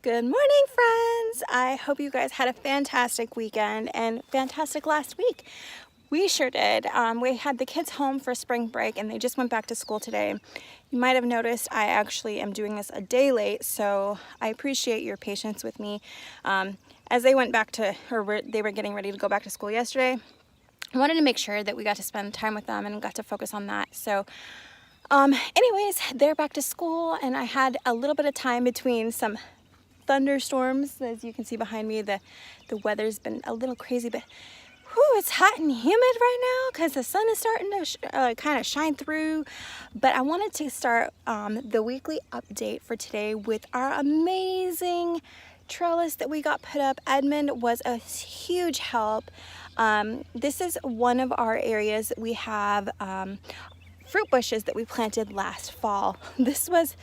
Good morning, friends. I hope you guys had a fantastic weekend and fantastic last week. We sure did. We had the kids home for spring break and they just went back to school today. You might have noticed I actually am doing this a day late, so I appreciate your patience with me. As they went back to, they were getting ready to go back to school yesterday, I wanted to make sure that we got to spend time with them and got to focus on that. So anyways, they're back to school and I had a little bit of time between some thunderstorms. As you can see behind me, the weather's been a little crazy, but it's hot and humid right now because the sun is starting to kind of shine through. But I wanted to start the weekly update for today with our amazing trellis that we got put up. Edmund was a huge help. This is one of our areas that we have fruit bushes that we planted last fall. This was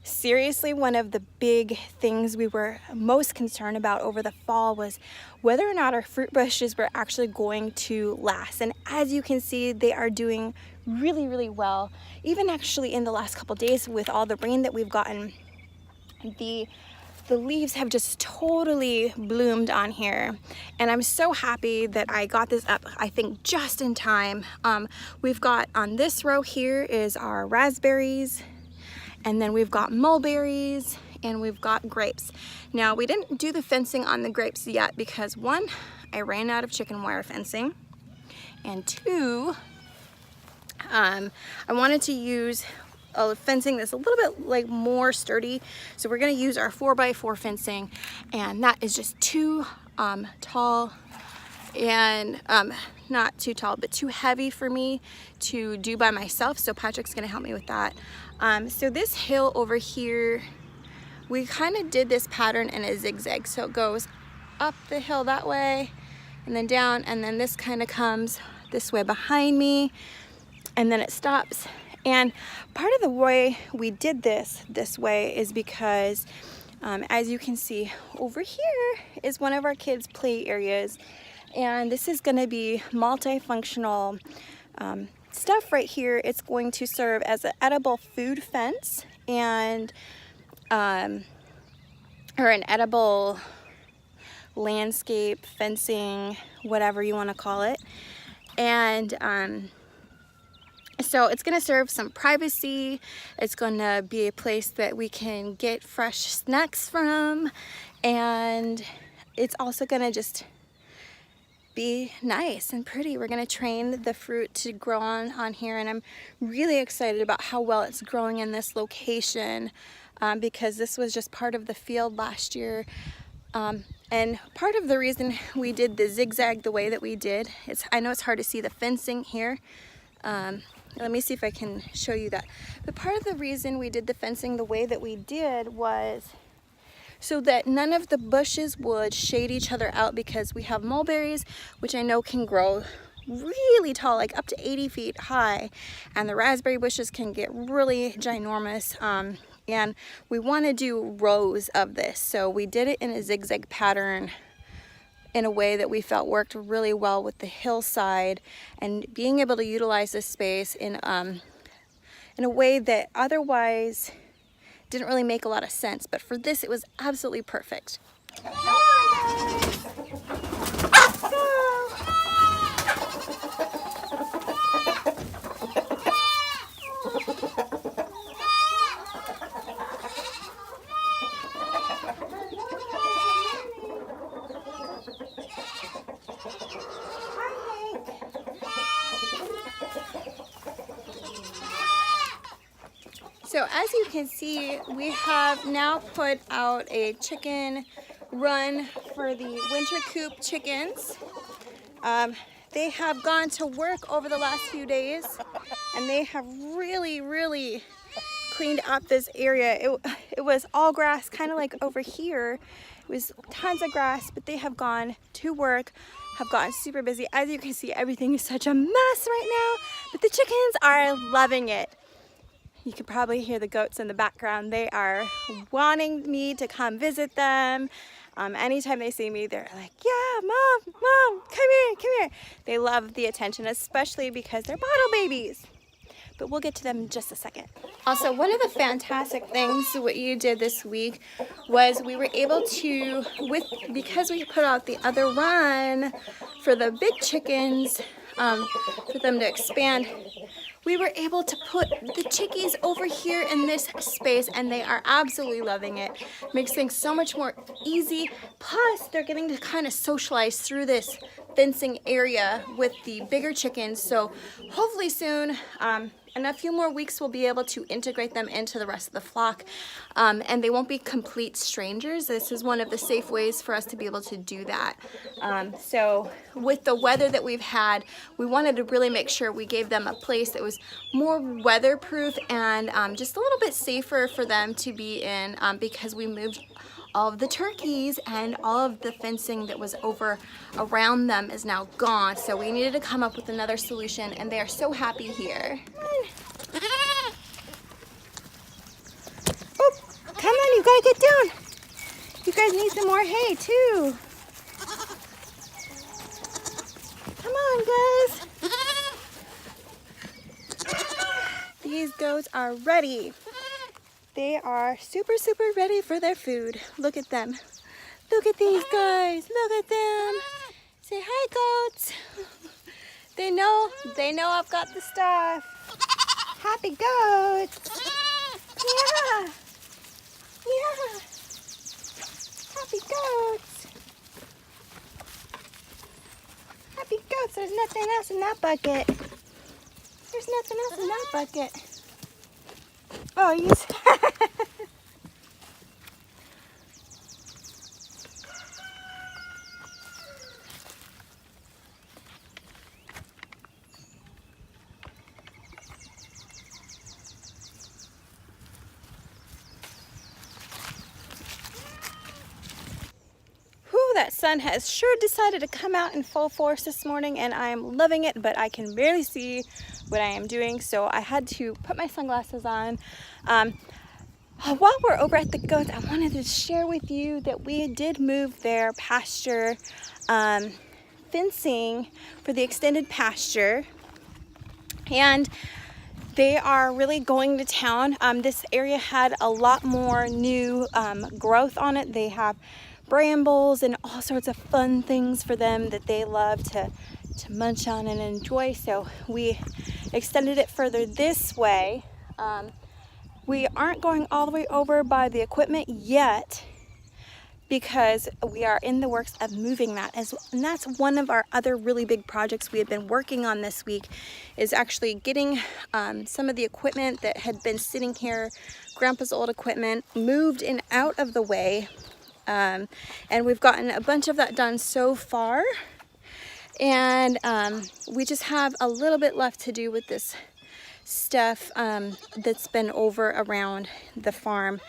seriously one of the big things we were most concerned about over the fall, was whether or not our fruit bushes were actually going to last. And as you can see, they are doing really, really well. Even actually in the last couple days with all the rain that we've gotten, the leaves have just totally bloomed on here. And I'm so happy that I got this up, I think, just in time. We've got on this row here is our raspberries, and then we've got mulberries and we've got grapes. Now, we didn't do the fencing on the grapes yet because one, I ran out of chicken wire fencing, and two, I wanted to use a fencing that's a little bit like more sturdy. So we're gonna use our 4x4 fencing, and that is just too tall and not too tall, but too heavy for me to do by myself. So Patrick's gonna help me with that. So this hill over here, we kind of did this pattern in a zigzag. So it goes up the hill that way and then down, and then this kind of comes this way behind me, and then it stops. And part of the way we did this way is because as you can see over here is one of our kids' play areas, and this is going to be multifunctional stuff right here. It's going to serve as an edible food fence and or an edible landscape fencing, whatever you want to call it. And so it's going to serve some privacy. It's going to be a place that we can get fresh snacks from, and it's also going to just be nice and pretty. We're going to train the fruit to grow on here, and I'm really excited about how well it's growing in this location because this was just part of the field last year. And part of the reason we did the zigzag the way that we did, I know it's hard to see the fencing here. Let me see if I can show you that. But part of the reason we did the fencing the way that we did was so that none of the bushes would shade each other out, because we have mulberries, which I know can grow really tall, like up to 80 feet high, and the raspberry bushes can get really ginormous. And we want to do rows of this, so we did it in a zigzag pattern in a way that we felt worked really well with the hillside, and being able to utilize this space in a way that otherwise didn't really make a lot of sense. But for this, it was absolutely perfect. So as you can see, we have now put out a chicken run for the winter coop chickens. They have gone to work over the last few days, and they have really, really cleaned up this area. It was all grass, kind of like over here. It was tons of grass, but they have gone to work, have gotten super busy. As you can see, everything is such a mess right now, but the chickens are loving it. You can probably hear the goats in the background. They are wanting me to come visit them. Anytime they see me, they're like, yeah, mom, come here. They love the attention, especially because they're bottle babies. but we'll get to them in just a second. Also, one of the fantastic things what you did this week was we were able to, because we put out the other run for the big chickens, for them to expand, we were able to put the chickies over here in this space, and they are absolutely loving it. Makes things so much more easy. Plus, they're getting to kind of socialize through this fencing area with the bigger chickens. So hopefully soon, in a few more weeks, we'll be able to integrate them into the rest of the flock, and they won't be complete strangers. This is one of the safe ways for us to be able to do that. So with the weather that we've had, we wanted to really make sure we gave them a place that was more weatherproof and just a little bit safer for them to be in, because we moved all of the turkeys and all of the fencing that was over around them is now gone. So we needed to come up with another solution, and they are so happy here. Oh, come on, you gotta get down. You guys need some more hay too. Come on, guys. These goats are ready. They are super ready for their food. Look at them. Look at these guys. Look at them. Say hi, goats. They know I've got the stuff. Happy goats. Yeah. Yeah. Happy goats. Happy goats. There's nothing else in that bucket. There's nothing else in that bucket. Oh, you. That sun has sure decided to come out in full force this morning, and I am loving it, but I can barely see what I am doing, so I had to put my sunglasses on. While we're over at the goats, I wanted to share with you that we did move their pasture fencing for the extended pasture, and they are really going to town. This area had a lot more new growth on it. They have brambles and all sorts of fun things for them that they love to munch on and enjoy. So we extended it further this way. We aren't going all the way over by the equipment yet because we are in the works of moving that. And that's one of our other really big projects we have been working on this week, is actually getting some of the equipment that had been sitting here, Grandpa's old equipment, moved and out of the way. And we've gotten a bunch of that done so far, and we just have a little bit left to do with this stuff that's been over around the farm.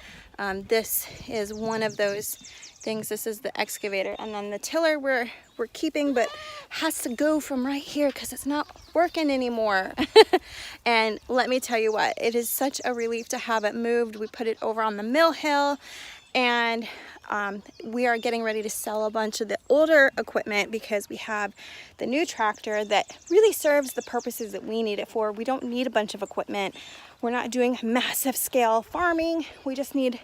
This is one of those things. This is the excavator, and then the tiller we're keeping, but has to go from right here because it's not working anymore. And let me tell you what, it is such a relief to have it moved. We put it over on the mill hill, and we are getting ready to sell a bunch of the older equipment because we have the new tractor that really serves the purposes that we need it for. We don't need a bunch of equipment. We're not doing massive scale farming. We just need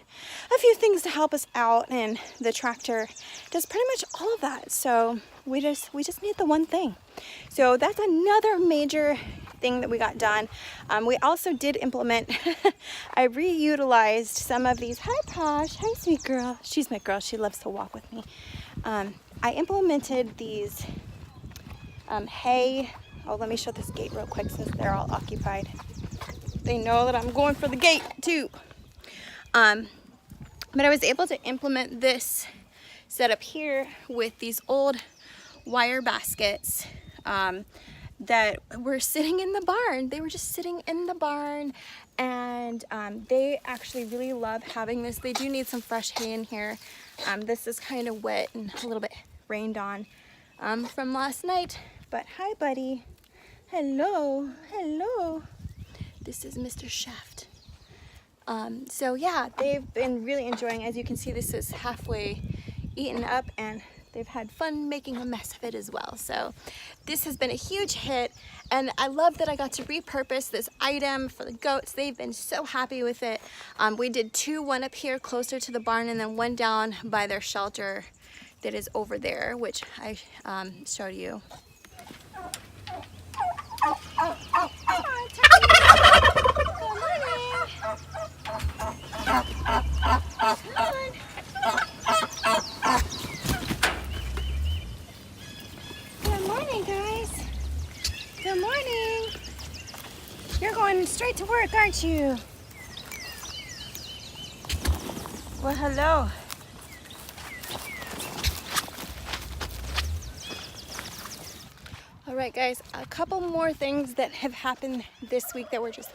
a few things to help us out, and the tractor does pretty much all of that. So we just need the one thing. So that's another major thing that we got done. We also did implement, I reutilized some of these. Hi Posh, hi sweet girl. She's my girl, she loves to walk with me. I implemented these hay. Oh, let me show this gate real quick since they're all occupied. They know that I'm going for the gate too. But I was able to implement this setup here with these old wire baskets that were sitting in the barn. They were just sitting in the barn, and they actually really love having this. They do need some fresh hay in here. This is kind of wet and a little bit rained on from last night. But hi buddy. Hello, hello. This is Mr. Shaft. So yeah, they've been really enjoying. As you can see, this is halfway eaten up, and they've had fun making a mess of it as well. So this has been a huge hit, and I love that I got to repurpose this item for the goats. They've been so happy with it. We did two, one up here closer to the barn and then one down by their shelter that is over there, which I showed you. Good morning, guys. Good morning. You're going straight to work, aren't you? Well, hello. All right, guys, a couple more things that have happened this week that were just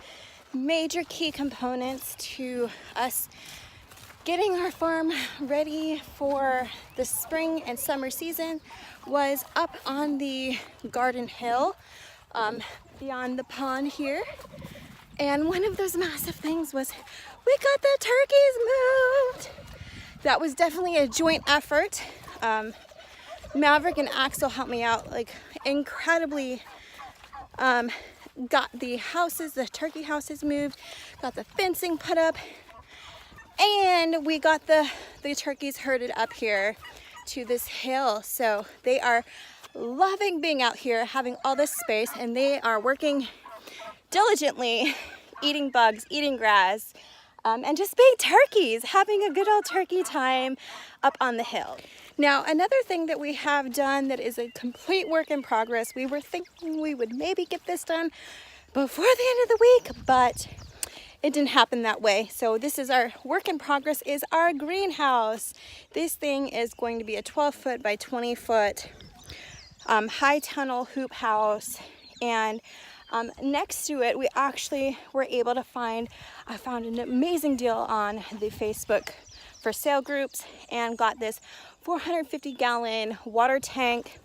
major key components to us getting our farm ready for the spring and summer season was up on the garden hill beyond the pond here. And one of those massive things was we got the turkeys moved. That was definitely a joint effort. Maverick and Axel helped me out like incredibly. Got the houses, the turkey houses moved, got the fencing put up, and we got the turkeys herded up here to this hill. So they are loving being out here, having all this space, and they are working diligently, eating bugs, eating grass, and just being turkeys, having a good old turkey time up on the hill. Now, another thing that we have done that is a complete work in progress, we were thinking we would maybe get this done before the end of the week, but it didn't happen that way. So this is our work in progress, is our greenhouse. This thing is going to be a 12-foot by 20-foot high tunnel hoop house, and next to it, we actually were able to I found an amazing deal on the Facebook for sale groups and got this 450-gallon water tank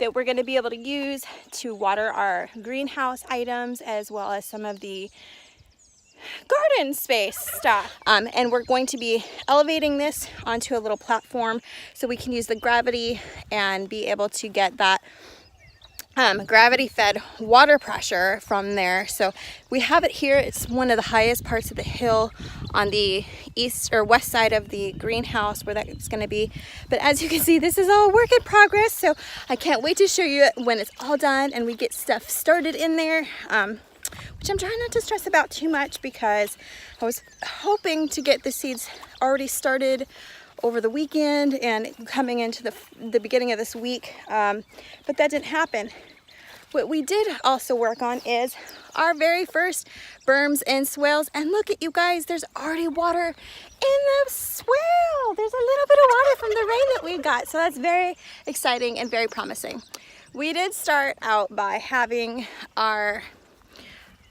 that we're going to be able to use to water our greenhouse items as well as some of the garden space stuff. And we're going to be elevating this onto a little platform so we can use the gravity and be able to get that gravity fed water pressure from there. So we have it here. It's one of the highest parts of the hill on the east or west side of the greenhouse where that's going to be. But as you can see, this is all work in progress. So I can't wait to show you it when it's all done and we get stuff started in there, which I'm trying not to stress about too much because I was hoping to get the seeds already started over the weekend and coming into the beginning of this week, but that didn't happen. What we did also work on is our very first berms and swales, and look at you guys, there's already water in the swale. There's a little bit of water from the rain that we got, so that's very exciting and very promising. We did start out by having our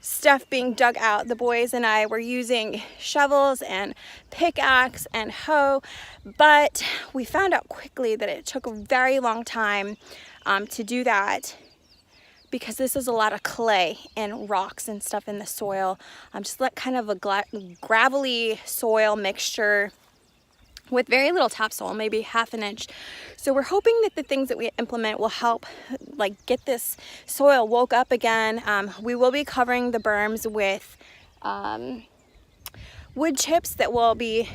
stuff being dug out. The boys and I were using shovels and pickaxe and hoe, but we found out quickly that it took a very long time to do that because this is a lot of clay and rocks and stuff in the soil. Just like kind of a gravelly soil mixture with very little topsoil, maybe half an inch. So we're hoping that the things that we implement will help like get this soil woke up again. We will be covering the berms with wood chips that will be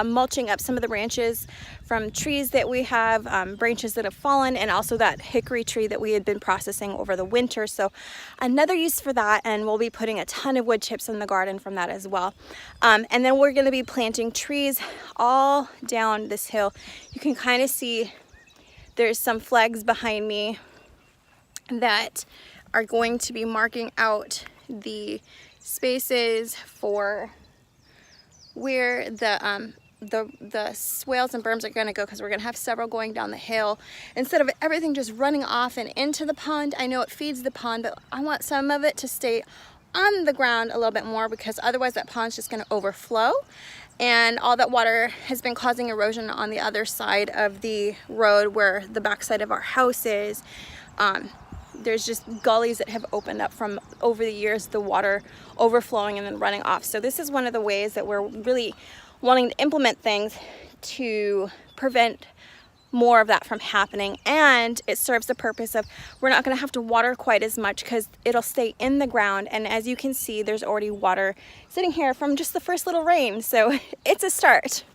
mulching up some of the branches from trees that we have, branches that have fallen, and also that hickory tree that we had been processing over the winter. So another use for that, and we'll be putting a ton of wood chips in the garden from that as well. And then we're going to be planting trees all down this hill. You can kind of see there's some flags behind me that are going to be marking out the spaces for where the swales and berms are going to go, because we're going to have several going down the hill instead of everything just running off and into the pond. I know it feeds the pond, but I want some of it to stay on the ground a little bit more, because otherwise that pond's just going to overflow, and all that water has been causing erosion on the other side of the road where the backside of our house is. There's just gullies that have opened up from over the years, the water overflowing and then running off. So this is one of the ways that we're really wanting to implement things to prevent more of that from happening, and it serves the purpose of we're not going to have to water quite as much because it'll stay in the ground. And as you can see, there's already water sitting here from just the first little rain, so it's a start.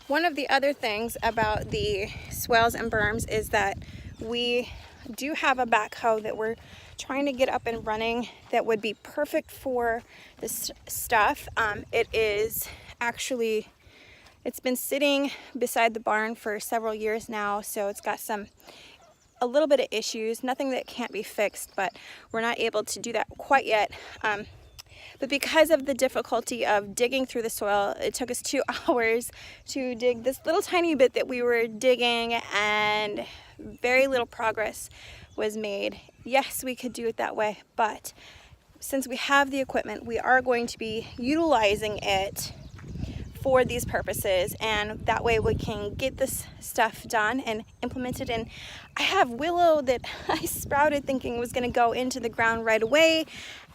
One of the other things about the swales and berms is that we do have a backhoe that we're trying to get up and running that would be perfect for this stuff. It is actually, it's been sitting beside the barn for several years now, so it's got a little bit of issues, nothing that can't be fixed, but we're not able to do that quite yet. But because of the difficulty of digging through the soil, it took us 2 hours to dig this little tiny bit that we were digging, and very little progress was made. Yes, we could do it that way, but since we have the equipment, we are going to be utilizing it for these purposes, and that way we can get this stuff done and implemented. And I have willow that I sprouted thinking was going to go into the ground right away,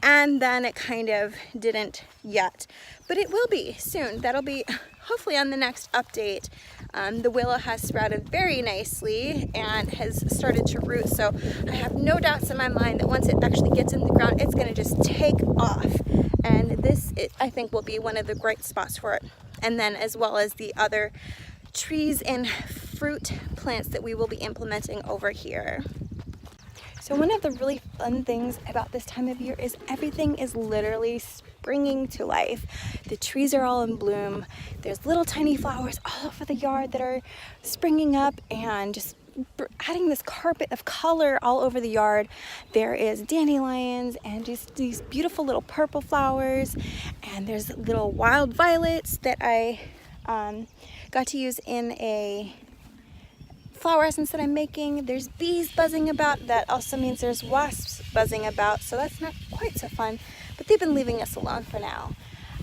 and then it kind of didn't yet, but it will be soon. That'll be hopefully on the next update. The willow has sprouted very nicely and has started to root, so I have no doubts in my mind that once it actually gets in the ground, it's going to just take off, and this, I think, will be one of the great spots for it. And then as well as the other trees and fruit plants that we will be implementing over here. So one of the really fun things about this time of year is everything is literally springing to life. The trees are all in bloom. There's little tiny flowers all over the yard that are springing up and just adding this carpet of color all over the yard. There is dandelions and just these beautiful little purple flowers, and there's little wild violets that I got to use in a flower essence that I'm making. There's bees buzzing about. That also means there's wasps buzzing about, so that's not quite so fun, but they've been leaving us alone for now.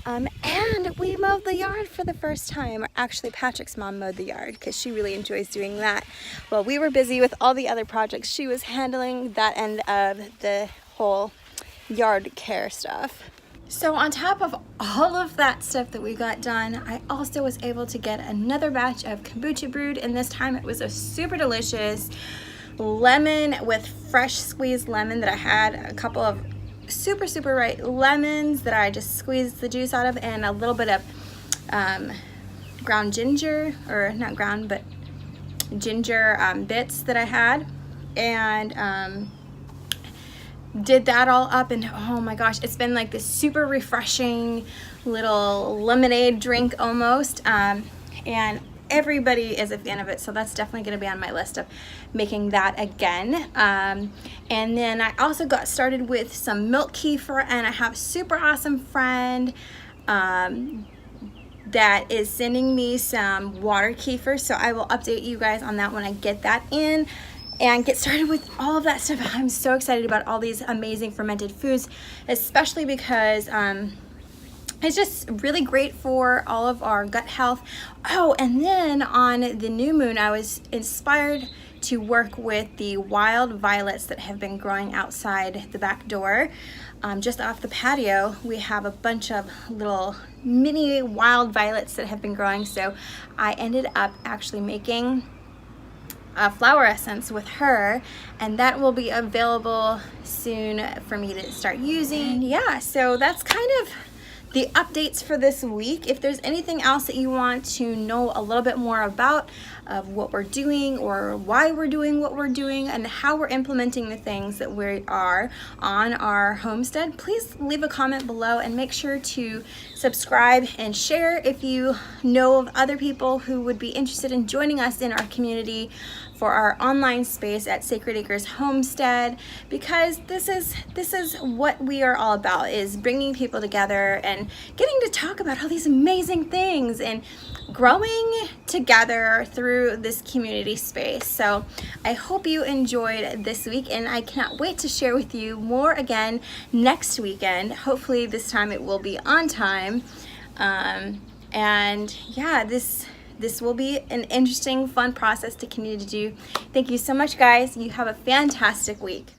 And we mowed the yard for the first time. Or actually, Patrick's mom mowed the yard because she really enjoys doing that. While we were busy with all the other projects, she was handling that end of the whole yard care stuff. So on top of all of that stuff that we got done, I also was able to get another batch of kombucha brewed, and this time it was a super delicious lemon with fresh squeezed lemon that I had a couple of super ripe lemons that I just squeezed the juice out of, and a little bit of ground ginger, or not ground, but ginger bits that I had, and did that all up, and oh my gosh, it's been like this super refreshing little lemonade drink almost, and everybody is a fan of it, so that's definitely going to be on my list of making that again. And then I also got started with some milk kefir, and I have a super awesome friend that is sending me some water kefir, so I will update you guys on that when I get that in and get started with all of that stuff. I'm so excited about all these amazing fermented foods, especially because it's just really great for all of our gut health. Oh, and then on the new moon, I was inspired to work with the wild violets that have been growing outside the back door. Just off the patio, we have a bunch of little mini wild violets that have been growing, so I ended up actually making a flower essence with her, and that will be available soon for me to start using. And yeah, so that's kind of the updates for this week. If there's anything else that you want to know a little bit more about of what we're doing, or why we're doing what we're doing, and how we're implementing the things that we are on our homestead, please leave a comment below, and make sure to subscribe and share if you know of other people who would be interested in joining us in our community for our online space at Sacred Acres Homestead, because this is what we are all about, is bringing people together and getting to talk about all these amazing things and growing together through this community space. So I hope you enjoyed this week, and I cannot wait to share with you more again next weekend. Hopefully this time it will be on time. And yeah, this will be an interesting, fun process to continue to do. Thank you so much, guys. You have a fantastic week.